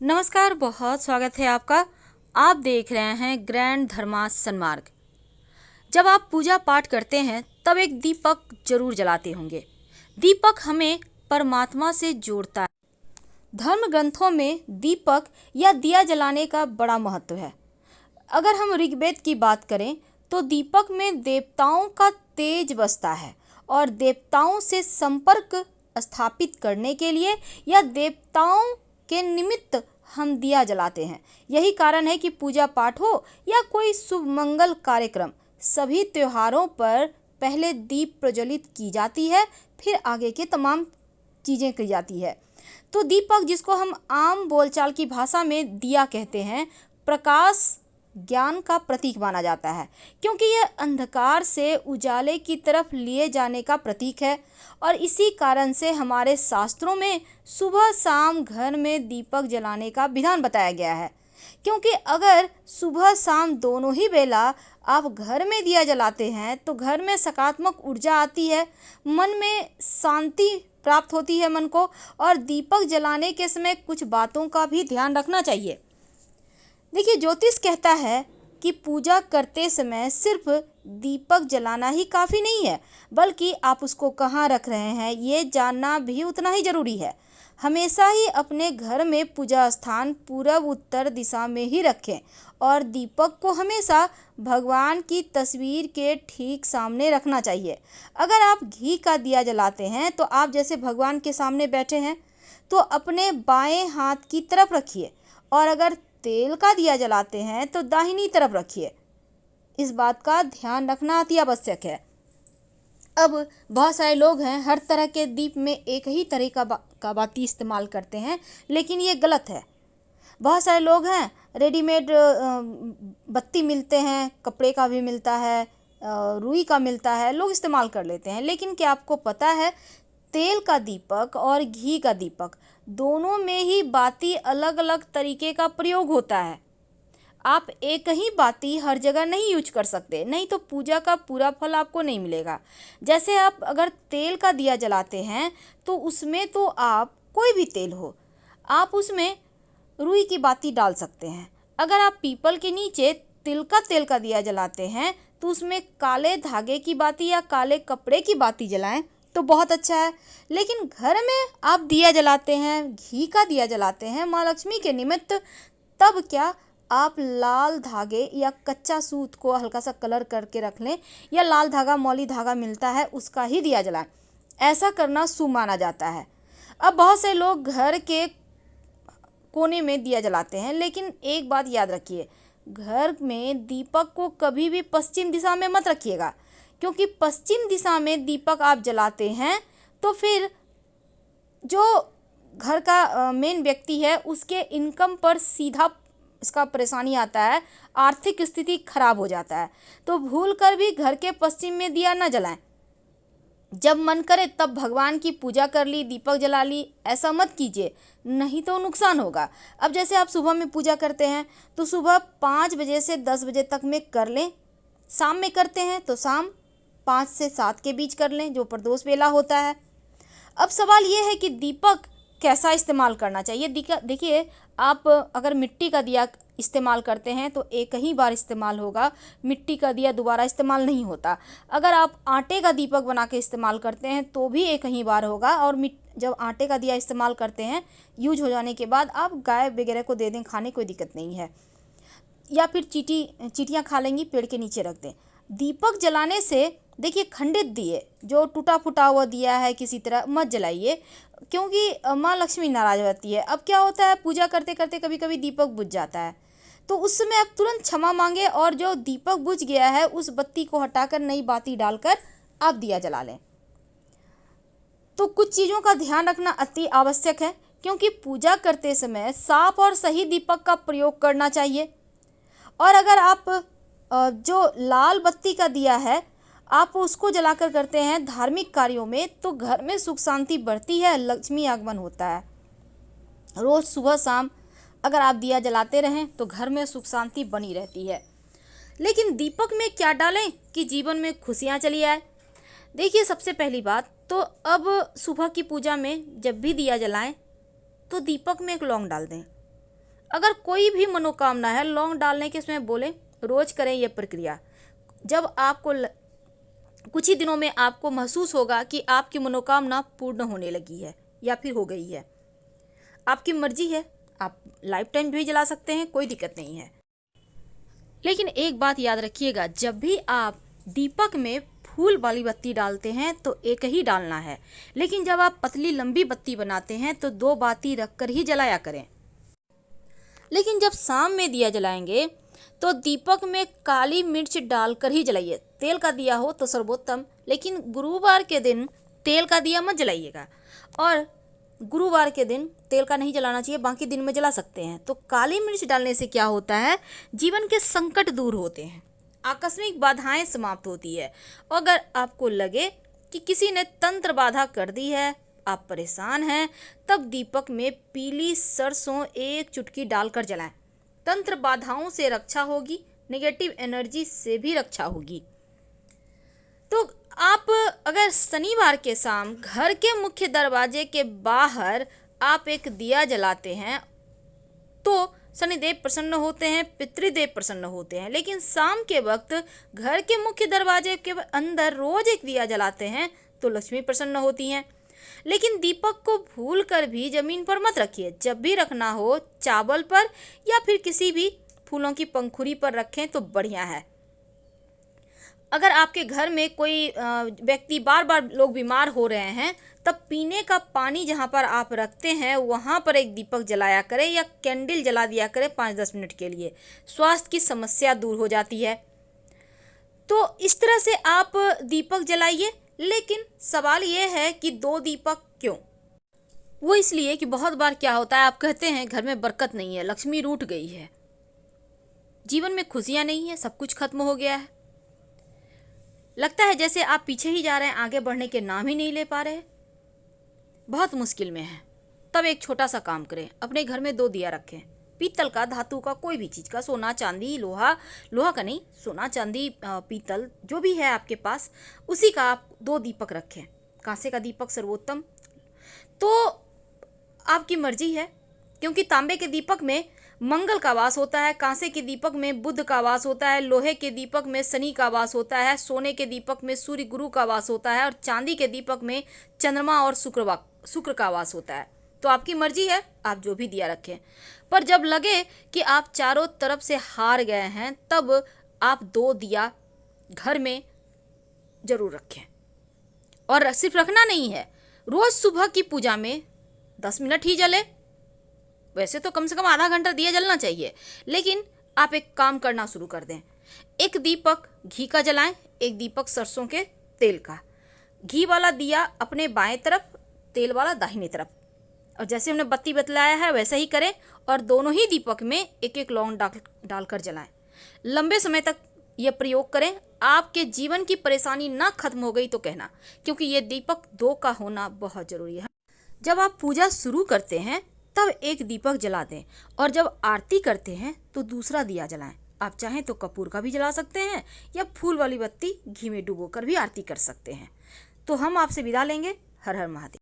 नमस्कार, बहुत स्वागत है आपका। आप देख रहे हैं ग्रैंड धर्मास सन्मार्ग। जब आप पूजा पाठ करते हैं तब एक दीपक जरूर जलाते होंगे। दीपक हमें परमात्मा से जोड़ता है। धर्म ग्रंथों में दीपक या दिया जलाने का बड़ा महत्व है। अगर हम ऋग्वेद की बात करें तो दीपक में देवताओं का तेज बसता है और देवताओं से संपर्क स्थापित करने के लिए या देवताओं के निमित्त हम दिया जलाते हैं। यही कारण है कि पूजा पाठ हो या कोई शुभ मंगल कार्यक्रम, सभी त्योहारों पर पहले दीप प्रज्वलित की जाती है, फिर आगे के तमाम चीज़ें की जाती है। तो दीपक, जिसको हम आम बोलचाल की भाषा में दिया कहते हैं, प्रकाश ज्ञान का प्रतीक माना जाता है, क्योंकि यह अंधकार से उजाले की तरफ लिए जाने का प्रतीक है। और इसी कारण से हमारे शास्त्रों में सुबह शाम घर में दीपक जलाने का विधान बताया गया है, क्योंकि अगर सुबह शाम दोनों ही बेला आप घर में दिया जलाते हैं तो घर में सकारात्मक ऊर्जा आती है, मन में शांति प्राप्त होती है मन को। और दीपक जलाने के समय कुछ बातों का भी ध्यान रखना चाहिए। देखिए, ज्योतिष कहता है कि पूजा करते समय सिर्फ दीपक जलाना ही काफ़ी नहीं है, बल्कि आप उसको कहाँ रख रहे हैं ये जानना भी उतना ही ज़रूरी है। हमेशा ही अपने घर में पूजा स्थान पूर्व उत्तर दिशा में ही रखें और दीपक को हमेशा भगवान की तस्वीर के ठीक सामने रखना चाहिए। अगर आप घी का दिया जलाते हैं तो आप जैसे भगवान के सामने बैठे हैं तो अपने बाएं हाथ की तरफ रखिए, और अगर तेल का दिया जलाते हैं तो दाहिनी तरफ रखिए। इस बात का ध्यान रखना अति आवश्यक है। अब बहुत सारे लोग हैं हर तरह के दीप में एक ही तरह का बाती इस्तेमाल करते हैं, लेकिन ये गलत है। बहुत सारे लोग हैं रेडीमेड बत्ती मिलते हैं, कपड़े का भी मिलता है, रुई का मिलता है, लोग इस्तेमाल कर लेते हैं। लेकिन क्या आपको पता है, तेल का दीपक और घी का दीपक दोनों में ही बाती अलग अलग तरीके का प्रयोग होता है। आप एक ही बाती हर जगह नहीं यूज कर सकते, नहीं तो पूजा का पूरा फल आपको नहीं मिलेगा। जैसे आप अगर तेल का दिया जलाते हैं तो उसमें तो आप कोई भी तेल हो, आप उसमें रुई की बाती डाल सकते हैं। अगर आप पीपल के नीचे तिल का तेल का दिया जलाते हैं तो उसमें काले धागे की बाती या काले कपड़े की बाती जलाएं तो बहुत अच्छा है। लेकिन घर में आप दिया जलाते हैं, घी का दिया जलाते हैं माँ लक्ष्मी के निमित्त, तब क्या आप लाल धागे या कच्चा सूत को हल्का सा कलर करके रख लें, या लाल धागा मौली धागा मिलता है उसका ही दिया जलाएं। ऐसा करना शुभ माना जाता है। अब बहुत से लोग घर के कोने में दिया जलाते हैं, लेकिन एक बात याद रखिए, घर में दीपक को कभी भी पश्चिम दिशा में मत रखिएगा, क्योंकि पश्चिम दिशा में दीपक आप जलाते हैं तो फिर जो घर का मेन व्यक्ति है उसके इनकम पर सीधा इसका परेशानी आता है, आर्थिक स्थिति खराब हो जाता है। तो भूल कर भी घर के पश्चिम में दिया न जलाएं। जब मन करे तब भगवान की पूजा कर ली, दीपक जला ली, ऐसा मत कीजिए, नहीं तो नुकसान होगा। अब जैसे आप सुबह में पूजा करते हैं तो सुबह 5 बजे से 10 बजे तक में कर लें, शाम में करते हैं तो शाम 5 से 7 के बीच कर लें, जो प्रदोष वेला होता है। अब सवाल ये है कि दीपक कैसा इस्तेमाल करना चाहिए। देखिए, आप अगर मिट्टी का दिया इस्तेमाल करते हैं तो एक ही बार इस्तेमाल होगा, मिट्टी का दिया दोबारा इस्तेमाल नहीं होता। अगर आप आटे का दीपक बना के इस्तेमाल करते हैं तो भी एक ही बार होगा, और जब आटे का दिया इस्तेमाल करते हैं यूज हो जाने के बाद आप गाय वगैरह को दे दें खाने, कोई दिक्कत नहीं है, या फिर चींटियाँ खा लेंगी, पेड़ के नीचे रख दें। दीपक जलाने से देखिए, खंडित दिए जो टूटा फूटा हुआ दिया है किसी तरह मत जलाइए, क्योंकि माँ लक्ष्मी नाराज होती है। अब क्या होता है, पूजा करते करते कभी कभी दीपक बुझ जाता है, तो उस समय आप तुरंत क्षमा मांगे और जो दीपक बुझ गया है उस बत्ती को हटाकर नई बाती डालकर आप दिया जला लें। तो कुछ चीज़ों का ध्यान रखना अति आवश्यक है, क्योंकि पूजा करते समय साफ और सही दीपक का प्रयोग करना चाहिए। और अगर आप जो लाल बत्ती का दिया है आप उसको जलाकर करते हैं धार्मिक कार्यों में, तो घर में सुख शांति बढ़ती है, लक्ष्मी आगमन होता है। रोज़ सुबह शाम अगर आप दिया जलाते रहें तो घर में सुख शांति बनी रहती है। लेकिन दीपक में क्या डालें कि जीवन में खुशियाँ चली आए। देखिए, सबसे पहली बात तो अब सुबह की पूजा में जब भी दिया जलाएं तो दीपक में एक लौंग डाल दें। अगर कोई भी मनोकामना है, लौंग डालने के समय बोले रोज करें यह प्रक्रिया। जब आपको कुछ ही दिनों में आपको महसूस होगा कि आपकी मनोकामना पूर्ण होने लगी है या फिर हो गई है। आपकी मर्जी है, आप लाइफ टाइम भी जला सकते हैं, कोई दिक्कत नहीं है। लेकिन एक बात याद रखिएगा, जब भी आप दीपक में फूल वाली बत्ती डालते हैं तो एक ही डालना है, लेकिन जब आप पतली लंबी बत्ती बनाते हैं तो 2 बाती रखकर ही जलाया करें। लेकिन जब शाम में दिया जलाएंगे तो दीपक में काली मिर्च डालकर ही जलाइए। तेल का दिया हो तो सर्वोत्तम, लेकिन गुरुवार के दिन तेल का दिया मत जलाइएगा। और गुरुवार के दिन तेल का नहीं जलाना चाहिए, बाकी दिन में जला सकते हैं। तो काली मिर्च डालने से क्या होता है, जीवन के संकट दूर होते हैं, आकस्मिक बाधाएं समाप्त होती है। अगर आपको लगे कि किसी ने तंत्र बाधा कर दी है, आप परेशान हैं, तब दीपक में पीली सरसों 1 चुटकी डालकर जलाएं। तंत्र बाधाओं से रक्षा होगी, नेगेटिव एनर्जी से भी रक्षा होगी। तो आप अगर शनिवार के शाम घर के मुख्य दरवाजे के बाहर आप एक दिया जलाते हैं तो शनिदेव प्रसन्न होते हैं, पितृदेव प्रसन्न होते हैं। लेकिन शाम के वक्त घर के मुख्य दरवाजे के अंदर रोज एक दिया जलाते हैं तो लक्ष्मी प्रसन्न होती हैं। लेकिन दीपक को भूल कर भी जमीन पर मत रखिए। जब भी रखना हो चावल पर या फिर किसी भी फूलों की पंखुड़ी पर रखें तो बढ़िया है। अगर आपके घर में कोई व्यक्ति बार बार लोग बीमार हो रहे हैं, तब पीने का पानी जहाँ पर आप रखते हैं वहाँ पर एक दीपक जलाया करें या कैंडल जला दिया करें 5-10 मिनट के लिए। स्वास्थ्य की समस्या दूर हो जाती है। तो इस तरह से आप दीपक जलाइए। लेकिन सवाल ये है कि 2 दीपक क्यों? वो इसलिए कि बहुत बार क्या होता है, आप कहते हैं घर में बरकत नहीं है, लक्ष्मी रूठ गई है, जीवन में खुशियाँ नहीं है, सब कुछ खत्म हो गया है। लगता है जैसे आप पीछे ही जा रहे हैं, आगे बढ़ने के नाम ही नहीं ले पा रहे, बहुत मुश्किल में है। तब एक छोटा सा काम करें, अपने घर में 2 दिया रखें, पीतल का, धातु का, कोई भी चीज़ का, सोना चांदी, लोहा का नहीं, सोना चांदी पीतल जो भी है आपके पास, उसी का आप 2 दीपक रखें। कांसे का दीपक सर्वोत्तम। तो आपकी मर्जी है, क्योंकि तांबे के दीपक में मंगल का वास होता है, कांसे के दीपक में बुध का वास होता है, लोहे के दीपक में शनि का वास होता है, सोने के दीपक में सूर्य गुरु का वास होता है और चांदी के दीपक में चंद्रमा और शुक्र का वास होता है। तो आपकी मर्जी है, आप जो भी दिया रखें। पर जब लगे कि आप चारों तरफ से हार गए हैं, तब आप 2 दिया घर में जरूर रखें। और सिर्फ रखना नहीं है, रोज सुबह की पूजा में 10 मिनट ही जले। वैसे तो कम से कम आधा घंटा दिया जलना चाहिए, लेकिन आप एक काम करना शुरू कर दें। एक दीपक घी का जलाएं, एक दीपक सरसों के तेल का। घी वाला दिया अपने बाएं तरफ, तेल वाला दाहिने तरफ। और जैसे हमने बत्ती बतलाया है वैसे ही करें, और दोनों ही दीपक में 1-1 लौंग डालकर जलाएं। लंबे समय तक यह प्रयोग करें। आपके जीवन की परेशानी ना खत्म हो गई तो कहना, क्योंकि ये दीपक 2 का होना बहुत जरूरी है। जब आप पूजा शुरू करते हैं तब एक दीपक जला दें, और जब आरती करते हैं तो दूसरा दिया जलाएं। आप चाहें तो कपूर का भी जला सकते हैं या फूल वाली बत्ती घी में डुबोकर भी आरती कर सकते हैं। तो हम आपसे विदा लेंगे। हर हर महादेव।